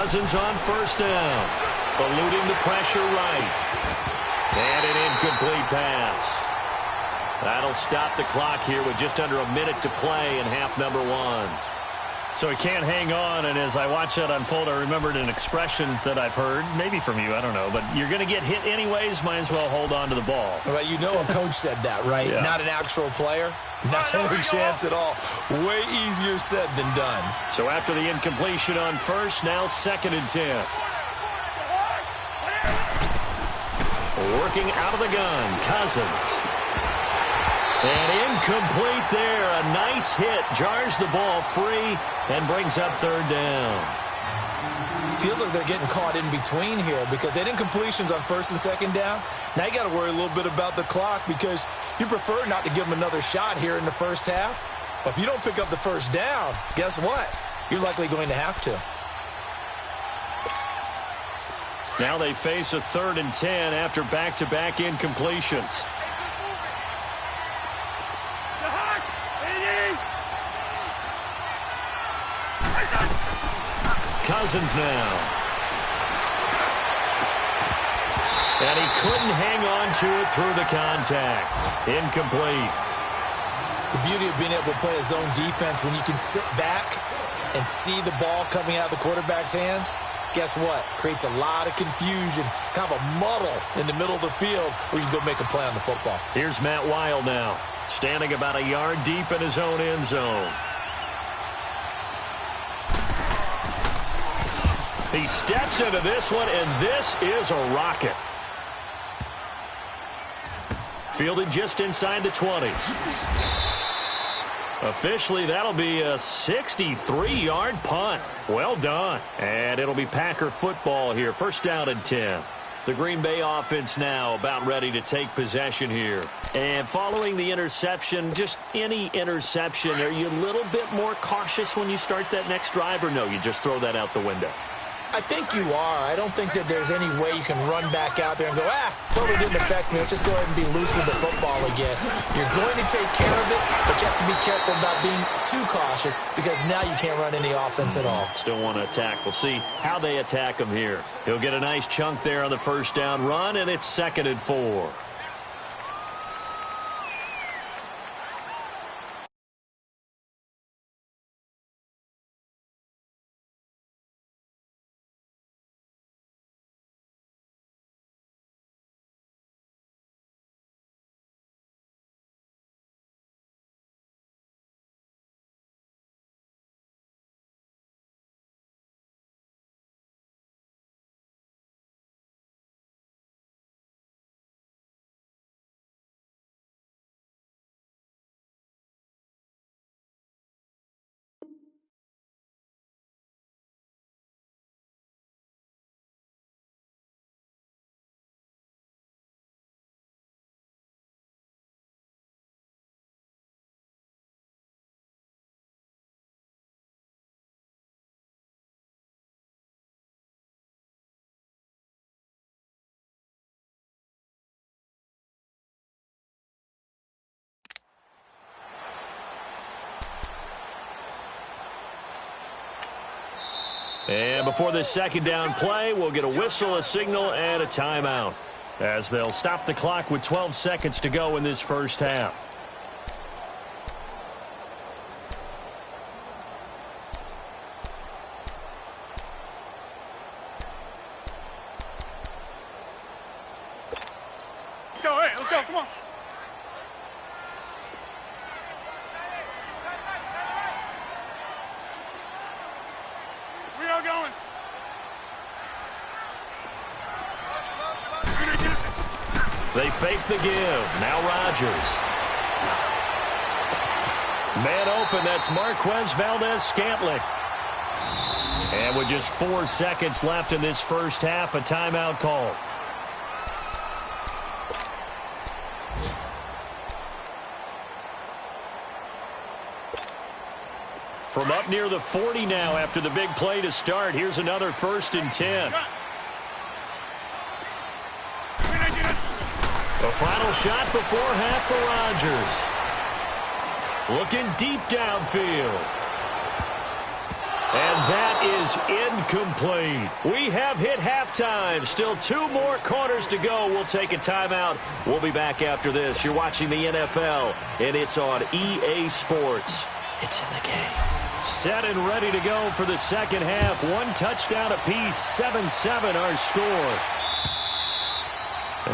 Cousins on first down. Eluding the pressure right. And an incomplete pass. That'll stop the clock here with just under a minute to play in half number one. So he can't hang on, and as I watch that unfold, I remembered an expression that I've heard, maybe from you, I don't know, but you're going to get hit anyways, might as well hold on to the ball. Well, you know a coach said that, right? Yeah. Not an actual player. Not any chance at all. Way easier said than done. So after the incompletion on first, now 2nd and 10. Working out of the gun, Cousins. And incomplete there. A nice hit. Jars the ball free and brings up 3rd down. Feels like they're getting caught in between here because they had incompletions on 1st and 2nd down. Now you got to worry a little bit about the clock because you prefer not to give them another shot here in the first half. But if you don't pick up the 1st down, guess what? You're likely going to have to. Now they face a 3rd and 10 after back-to-back incompletions. Cousins now. And he couldn't hang on to it through the contact. Incomplete. The beauty of being able to play a zone defense when you can sit back and see the ball coming out of the quarterback's hands, guess what? Creates a lot of confusion, kind of a muddle in the middle of the field where you can go make a play on the football. Here's Matt Wild now, standing about a yard deep in his own end zone. He steps into this one, and this is a rocket. Fielded just inside the 20. Officially, that'll be a 63-yard punt. Well done. And it'll be Packer football here. 1st down and 10. The Green Bay offense now about ready to take possession here. And following the interception, just any interception, are you a little bit more cautious when you start that next drive, or no, you just throw that out the window? I think you are. I don't think that there's any way you can run back out there and go, totally didn't affect me. Let's just go ahead and be loose with the football again. You're going to take care of it, but you have to be careful about being too cautious because now you can't run any offense at all. Still want to attack. We'll see how they attack him here. He'll get a nice chunk there on the 1st down run, and it's 2nd and 4. And before this 2nd down play, we'll get a whistle, a signal, and a timeout, as they'll stop the clock with 12 seconds to go in this 1st half. Let's go, come on. We are going. They fake the give. Now Rodgers. Man open, that's Marquez Valdez-Scantling. And with just 4 seconds left in this 1st half, a timeout call. From up near the 40 now after the big play to start. Here's another 1st and 10. The final shot before half for Rodgers. Looking deep downfield. And that is incomplete. We have hit halftime. Still 2 more quarters to go. We'll take a timeout. We'll be back after this. You're watching the NFL, and it's on EA Sports. It's in the game. Set and ready to go for the second half. 1 touchdown apiece, 7-7 our score.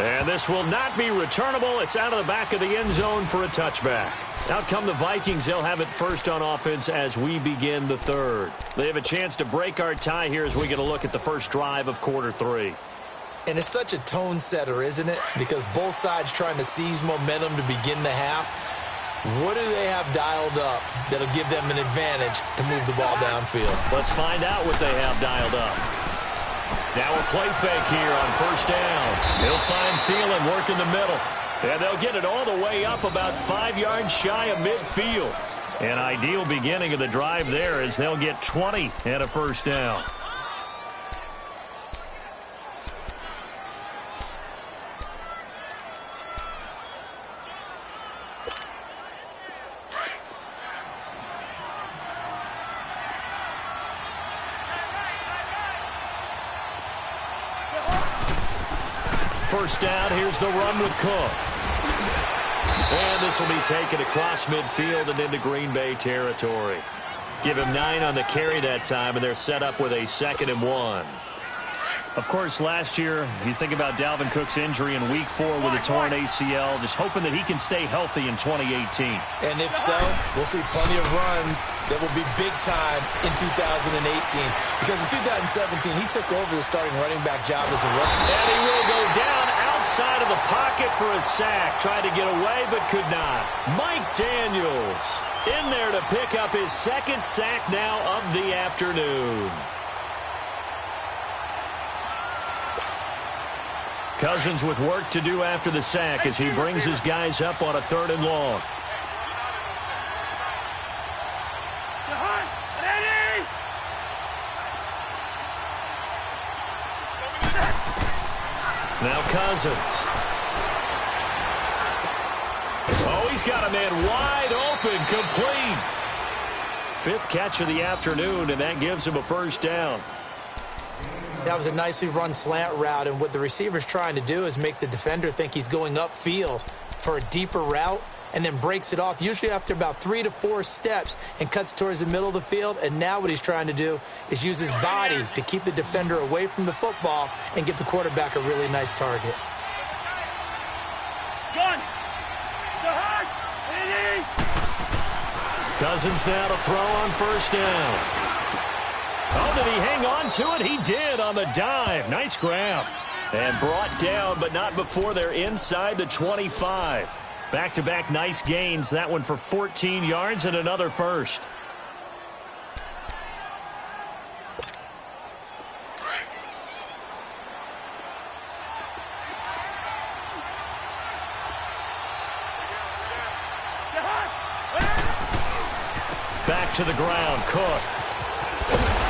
And this will not be returnable. It's out of the back of the end zone for a touchback. Out come the Vikings. They'll have it first on offense as we begin the third. They have a chance to break our tie here as we get a look at the first drive of quarter 3. And it's such a tone setter, isn't it? Because both sides trying to seize momentum to begin the half. What do they have dialed up that'll give them an advantage to move the ball downfield? Let's find out what they have dialed up. Now a play fake here on first down. He'll find Thielen working the middle. And they'll get it all the way up about 5 yards shy of midfield. An ideal beginning of the drive there as they'll get 20 and a first down. First down, here's the run with Cook. And this will be taken across midfield and into Green Bay territory. Give him 9 on the carry that time, and they're set up with a 2nd and 1. Of course, last year, you think about Dalvin Cook's injury in Week 4 with a torn ACL, just hoping that he can stay healthy in 2018. And if so, we'll see plenty of runs that will be big time in 2018. Because in 2017, he took over the starting running back job as a rookie. And he will go down outside of the pocket for a sack. Tried to get away, but could not. Mike Daniels in there to pick up his 2nd sack now of the afternoon. Cousins with work to do after the sack as he brings his guys up on a 3rd and long. Now Cousins. Oh, he's got a man wide open, complete. 5th catch of the afternoon, and that gives him a first down. That was a nicely run slant route, and what the receiver's trying to do is make the defender think he's going upfield for a deeper route and then breaks it off, usually after about 3 to 4 steps, and cuts towards the middle of the field. And now what he's trying to do is use his body to keep the defender away from the football and give the quarterback a really nice target. Cousins now to throw on first down. Oh, did he hang on to it? He did on the dive. Nice grab. And brought down, but not before they're inside the 25. Back-to-back nice gains. That one for 14 yards and another first. Back to the ground, Cook.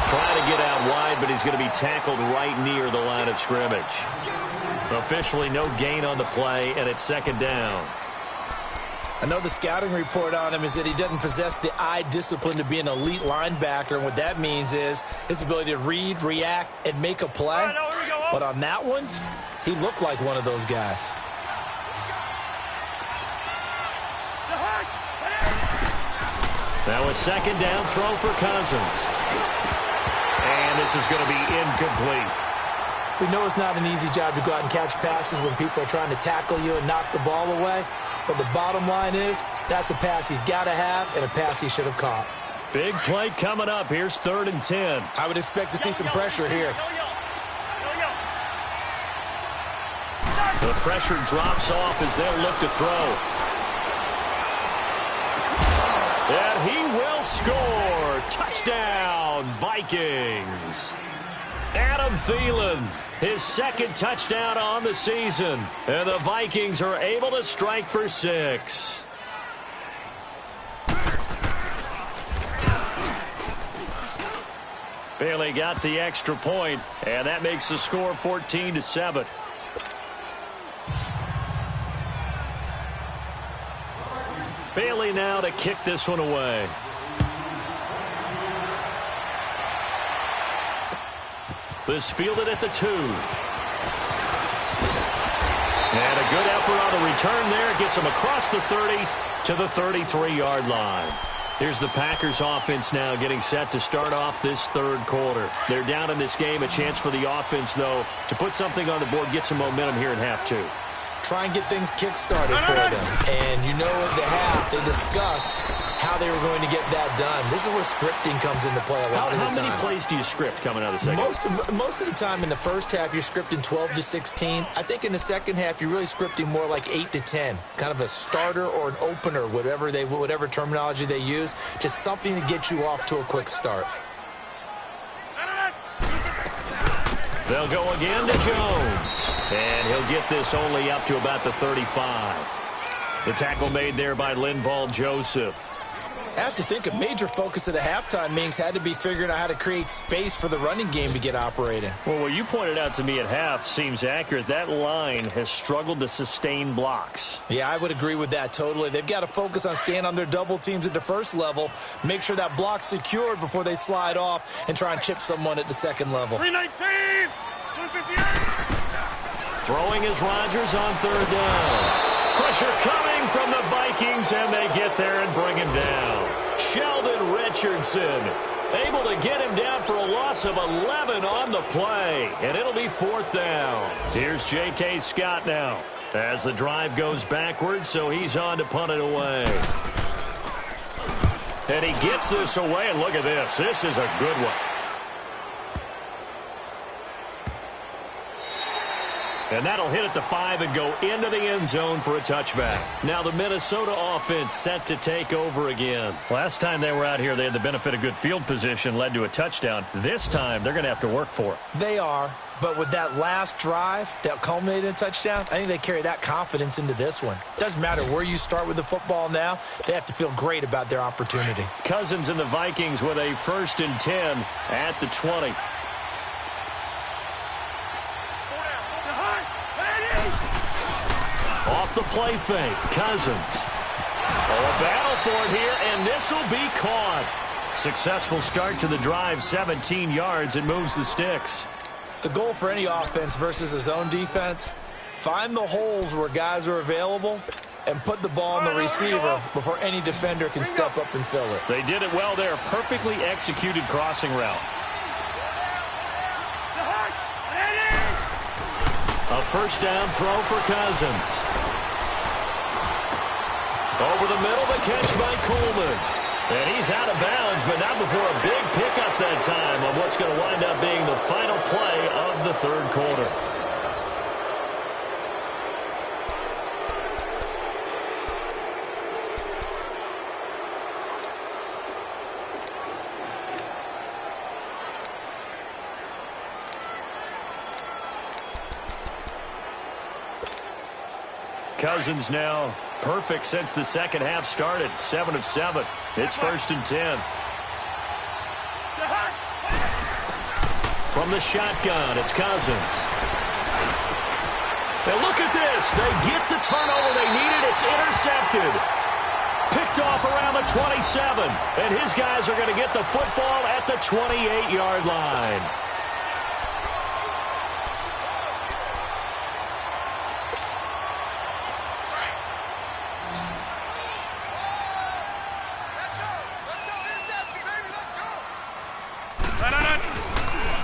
Trying to get out wide, but he's going to be tackled right near the line of scrimmage. Officially no gain on the play, and it's 2nd down. I know the scouting report on him is that he doesn't possess the eye discipline to be an elite linebacker, and what that means is his ability to read, react, and make a play. But on that one, he looked like one of those guys. Now a 2nd down throw for Cousins. And this is going to be incomplete. We know it's not an easy job to go out and catch passes when people are trying to tackle you and knock the ball away. But the bottom line is that's a pass he's got to have and a pass he should have caught. Big play coming up. Here's 3rd and 10. I would expect to see some pressure here. The pressure drops off as they'll look to throw. And he will score. Touchdown, Vikings. Adam Thielen, his 2nd touchdown on the season. And the Vikings are able to strike for 6. Bailey got the extra point, and that makes the score 14-7. Bailey now to kick this one away. This fielded at the 2. And a good effort on the return there. Gets him across the 30 to the 33-yard line. Here's the Packers offense now getting set to start off this third quarter. They're down in this game. A chance for the offense, though, to put something on the board, get some momentum here in half 2. Try and get things kick-started for them. And you know at the half, they discussed how they were going to get that done. This is where scripting comes into play a lot of the time. How many plays do you script coming out of the second? Most of the time in the first half, you're scripting 12 to 16. I think in the second half, you're really scripting more like 8 to 10. Kind of a starter or an opener, whatever terminology they use. Just something to get you off to a quick start. They'll go again to Jones. And he'll get this only up to about the 35. The tackle made there by Linval Joseph. I have to think a major focus of the halftime meetings had to be figuring out how to create space for the running game to get operating. Well, what you pointed out to me at half seems accurate. That line has struggled to sustain blocks. Yeah, I would agree with that totally. They've got to focus on staying on their double teams at the first level, make sure that block's secured before they slide off and try and chip someone at the second level. 319! 158! Throwing is Rodgers on third down. Pressure coming from the Vikings, and they get there and bring him down. Sheldon Richardson able to get him down for a loss of 11 on the play, and it'll be fourth down. Here's J.K. Scott now as the drive goes backwards, so he's on to punt it away. And he gets this away, and look at this. This is a good one. And that'll hit at the 5 and go into the end zone for a touchback. Now the Minnesota offense set to take over again. Last time they were out here, they had the benefit of good field position, led to a touchdown. This time, they're going to have to work for it. They are, but with that last drive that culminated in a touchdown, I think they carry that confidence into this one. Doesn't matter where you start with the football now, they have to feel great about their opportunity. Cousins and the Vikings with a 1st and 10 at the 20. Off the play fake, Cousins. Oh, a battle for it here, and this will be caught. Successful start to the drive, 17 yards, and moves the sticks. The goal for any offense versus a zone defense, find the holes where guys are available and put the ball on the receiver before any defender can step up and fill it. They did it well there. Perfectly executed crossing route. A first down throw for Cousins. Over the middle, the catch by Coleman. And he's out of bounds, but not before a big pickup that time on what's going to wind up being the final play of the third quarter. Cousins now perfect since the second half started. 7 of 7. It's 1st and 10. From the shotgun, it's Cousins. And look at this. They get the turnover they needed. It's intercepted. Picked off around the 27. And his guys are going to get the football at the 28-yard line.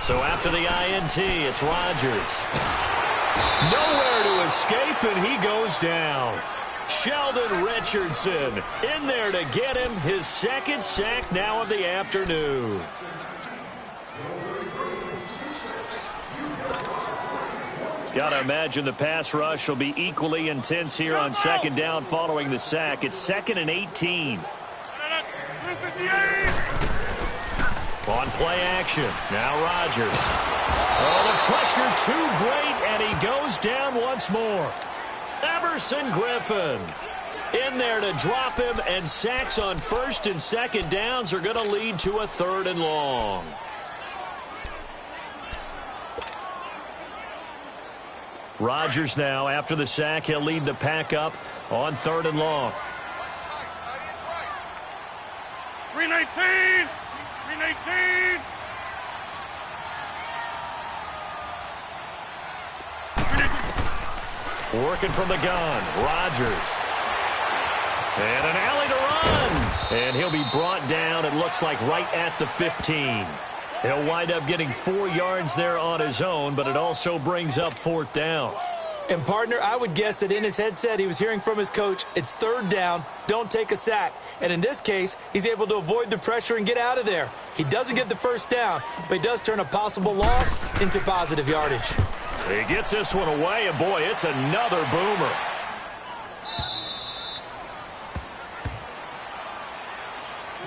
So after the INT, it's Rodgers. Nowhere to escape, and he goes down. Sheldon Richardson in there to get him his 2nd sack now of the afternoon. Got to imagine the pass rush will be equally intense here on 2nd down following the sack. It's 2nd and 18. On play action, now Rodgers. Oh, the pressure too great, and he goes down once more. Everson Griffin in there to drop him, and sacks on 1st and 2nd downs are going to lead to a 3rd and long. Rodgers now, after the sack, he'll lead the pack up on 3rd and long. 319! 319! Working from the gun, Rodgers. And an alley to run. And he'll be brought down, it looks like, right at the 15. He'll wind up getting 4 yards there on his own, but it also brings up 4th down. And, partner, I would guess that in his headset he was hearing from his coach, it's 3rd down, don't take a sack. And in this case, he's able to avoid the pressure and get out of there. He doesn't get the 1st down, but he does turn a possible loss into positive yardage. He gets this one away, and, boy, it's another boomer.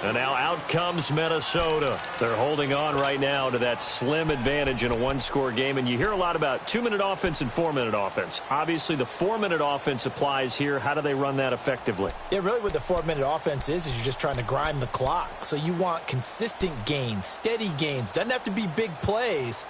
And now out comes Minnesota. They're holding on right now to that slim advantage in a one-score game. And you hear a lot about 2-minute offense and 4-minute offense. Obviously, the 4-minute offense applies here. How do they run that effectively? Yeah, really what the 4-minute offense is you're just trying to grind the clock. So you want consistent gains, steady gains. Doesn't have to be big plays,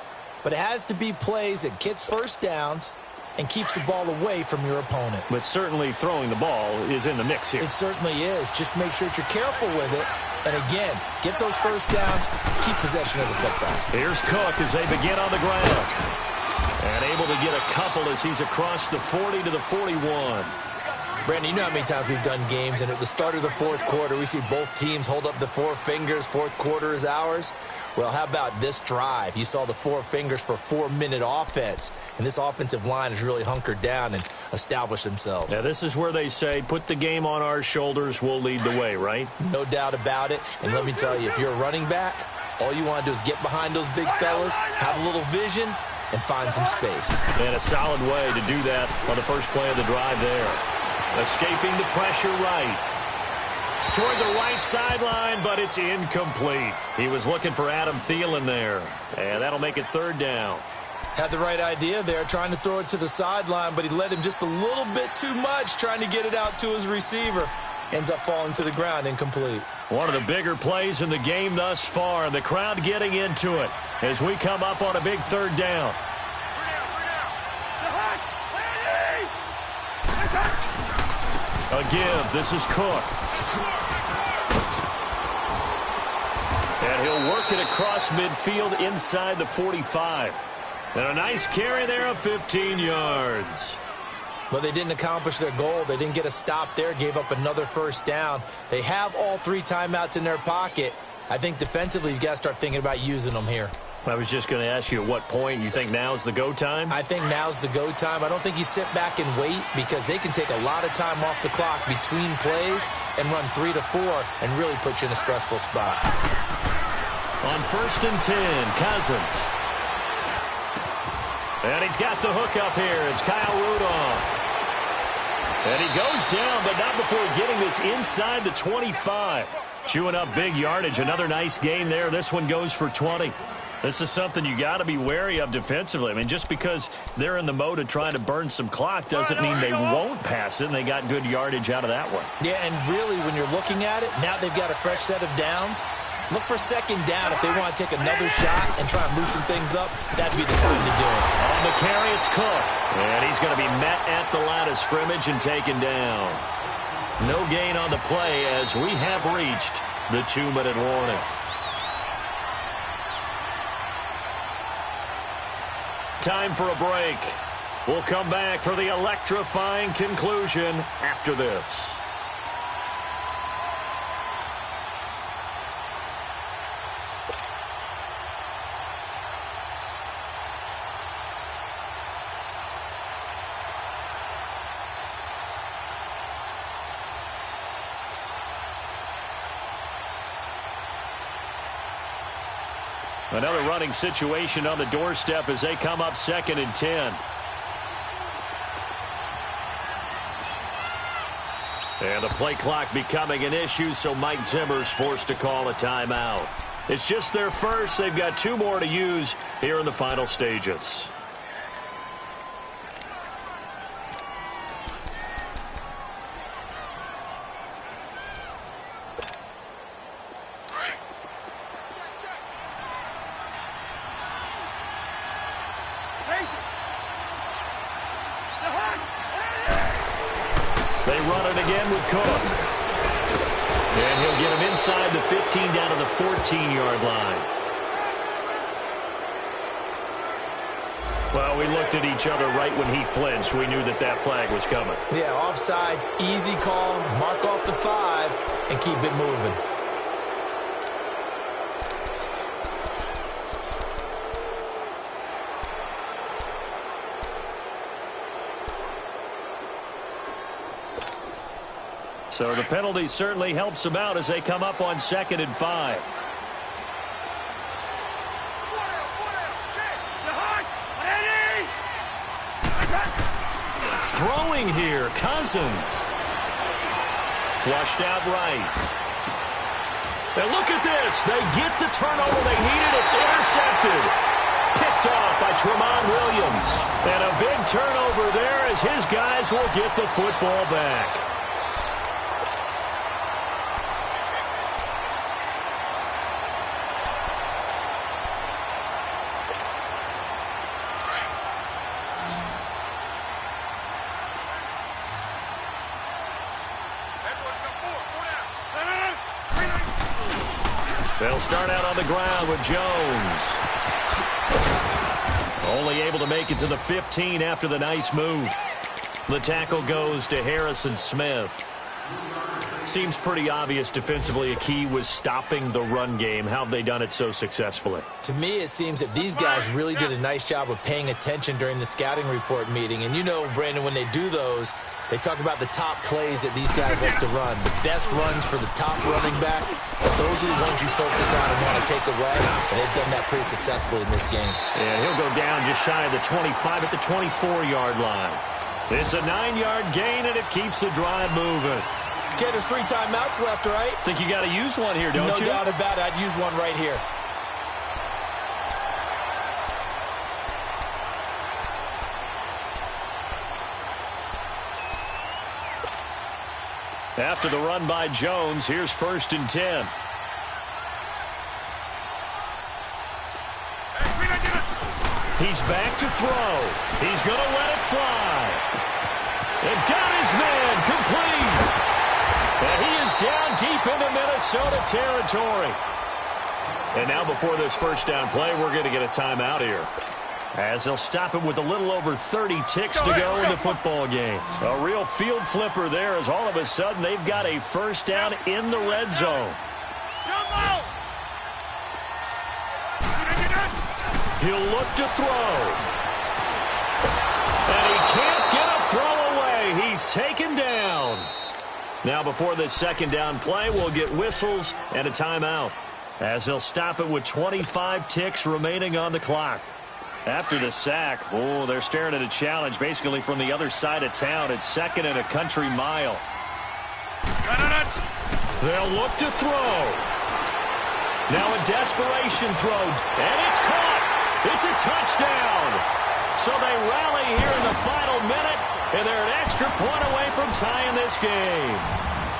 but it has to be plays that gets 1st downs and keeps the ball away from your opponent. But certainly throwing the ball is in the mix here. It certainly is. Just make sure that you're careful with it. And again, get those 1st downs, keep possession of the football. Here's Cook as they begin on the ground. And able to get a couple as he's across the 40 to the 41. Brandon, you know how many times we've done games, and at the start of the 4th quarter, we see both teams hold up the 4 fingers, 4th quarter is ours. Well, how about this drive? You saw the 4 fingers for 4-minute offense, and this offensive line has really hunkered down and established themselves. Yeah, this is where they say, put the game on our shoulders, we'll lead the way, right? No doubt about it, and let me tell you, if you're a running back, all you want to do is get behind those big fellas, have a little vision, and find some space. And a solid way to do that on the first play of the drive there. Escaping the pressure right. Toward the right sideline, but it's incomplete. He was looking for Adam Thielen there. And that'll make it 3rd down. Had the right idea there, trying to throw it to the sideline, but he led him just a little bit too much, trying to get it out to his receiver. Ends up falling to the ground, incomplete. One of the bigger plays in the game thus far. The crowd getting into it as we come up on a big 3rd down. A give. This is Cook. And he'll work it across midfield inside the 45. And a nice carry there of 15 yards. Well, they didn't accomplish their goal. They didn't get a stop there, gave up another 1st down. They have all 3 timeouts in their pocket. I think defensively, you've got to start thinking about using them here. I was just going to ask you at what point you think now's the go time? I think now's the go time. I don't think you sit back and wait because they can take a lot of time off the clock between plays and run 3 to 4 and really put you in a stressful spot. On 1st and 10, Cousins. And he's got the hook up here. It's Kyle Rudolph. And he goes down, but not before getting this inside the 25. Chewing up big yardage. Another nice gain there. This one goes for 20. This is something you got to be wary of defensively. I mean, just because they're in the mode of trying to burn some clock doesn't mean they won't pass it, and they got good yardage out of that one. Yeah, and really, when you're looking at it, now they've got a fresh set of downs. Look for 2nd down if they want to take another shot and try and loosen things up. That'd be the time to do it. On the carry, it's Cook. And he's going to be met at the line of scrimmage and taken down. No gain on the play as we have reached the 2-minute warning. Time for a break. We'll come back for the electrifying conclusion after this. Another running situation on the doorstep as they come up 2nd and 10. And the play clock becoming an issue, so Mike Zimmer's forced to call a timeout. It's just their first. They've got 2 more to use here in the final stages. They run it again with Cook. And he'll get him inside the 15 down to the 14-yard line. Well, we looked at each other right when he flinched. We knew that that flag was coming. Yeah, offsides, easy call, mark off the 5, and keep it moving. So the penalty certainly helps them out as they come up on 2nd and 5. Throwing here, Cousins. Flushed out right. And look at this. They get the turnover they needed. It's intercepted. Picked off by Tramon Williams. And a big turnover there as his guys will get the football back. They'll start out on the ground with Jones. Only able to make it to the 15 after the nice move. The tackle goes to Harrison Smith. Seems pretty obvious defensively a key was stopping the run game. How have they done it so successfully? To me, it seems that these guys really did a nice job of paying attention during the scouting report meeting. And you know, Brandon, when they do those, they talk about the top plays that these guys like to run. The best runs for the top running back. But those are the ones you focus on and want to take away. And they've done that pretty successfully in this game. And he'll go down just shy of the 25 at the 24-yard line. It's a 9-yard gain, and it keeps the drive moving. Okay, there's 3 timeouts left, right? Think you got to use one here, don't you? No doubt about it. I'd use one right here. After the run by Jones, here's 1st and 10. He's back to throw. He's going to let it fly. And got his man complete. And he is down deep into Minnesota territory. And now before this first down play, we're going to get a timeout here, as they'll stop it with a little over 30 ticks to go in the football game. A real field flipper there, as all of a sudden they've got a first down in the red zone. He'll look to throw. And he can't get a throw away. He's taken down. Now before this second down play, we'll get whistles and a timeout, as they'll stop it with 25 ticks remaining on the clock. After the sack, they're staring at a challenge basically from the other side of town. It's 2nd and a country mile. They'll look to throw. Now a desperation throw, and it's caught. It's a touchdown. So they rally here in the final minute, and they're an extra point away from tying this game.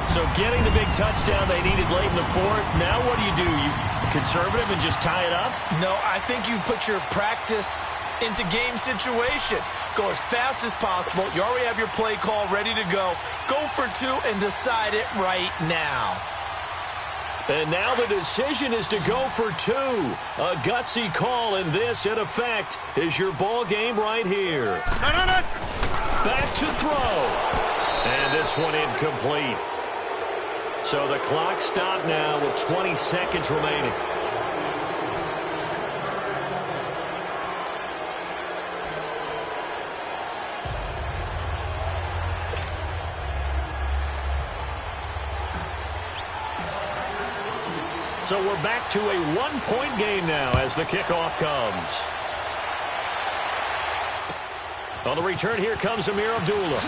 So getting the big touchdown they needed late in the 4th. Now what do? You conservative and just tie it up? No, I think you put your practice into game situation. Go as fast as possible. You already have your play call ready to go. Go for 2 and decide it right now. And now the decision is to go for 2. A gutsy call, and this, in effect, is your ball game right here. Back to throw. And this one incomplete. So the clock stopped now with 20 seconds remaining. So we're back to a 1-point game now as the kickoff comes. On the return, here comes Amir Abdullah.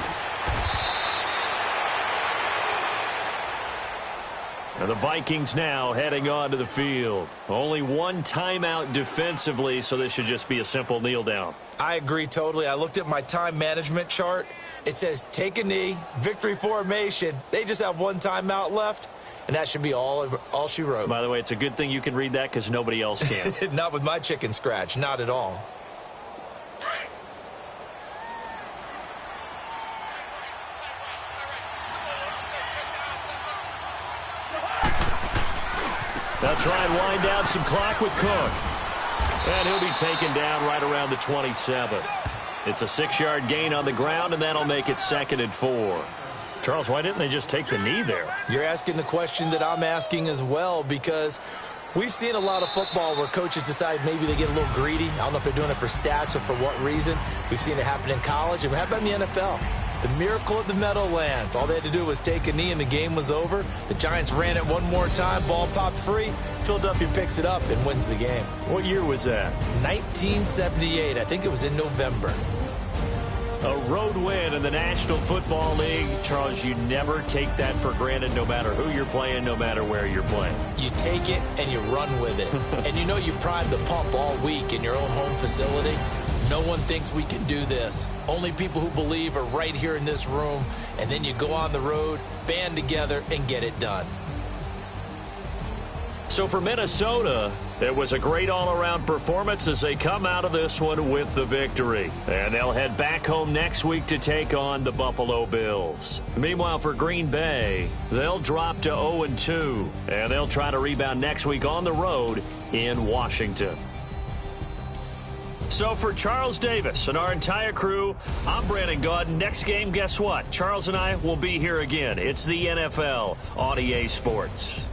And the Vikings now heading onto the field. Only 1 timeout defensively, so this should just be a simple kneel down. I agree totally. I looked at my time management chart. It says take a knee, victory formation. They just have 1 timeout left, and that should be all she wrote. By the way, it's a good thing you can read that because nobody else can. Not with my chicken scratch. Not at all. They'll try and wind down some clock with Cook. And he'll be taken down right around the 27. It's a 6-yard gain on the ground, and that'll make it 2nd and 4. Charles, why didn't they just take the knee there? You're asking the question that I'm asking as well, because we've seen a lot of football where coaches decide maybe they get a little greedy. I don't know if they're doing it for stats or for what reason. We've seen it happen in college, and how about in the NFL? The miracle of the Meadowlands. All they had to do was take a knee, and the game was over. The Giants ran it one more time. Ball popped free. Philadelphia picks it up and wins the game. What year was that? 1978. I think it was in November. A road win in the National Football League. Charles, you never take that for granted, no matter who you're playing, no matter where you're playing. You take it and you run with it. And you know you primed the pump all week in your own home facility. No one thinks we can do this. Only people who believe are right here in this room. And then you go on the road, band together, and get it done. So for Minnesota, it was a great all-around performance as they come out of this one with the victory. And they'll head back home next week to take on the Buffalo Bills. Meanwhile, for Green Bay, they'll drop to 0-2, and they'll try to rebound next week on the road in Washington. So for Charles Davis and our entire crew, I'm Brandon Gaudin. Next game, guess what? Charles and I will be here again. It's the NFL on EA Sports.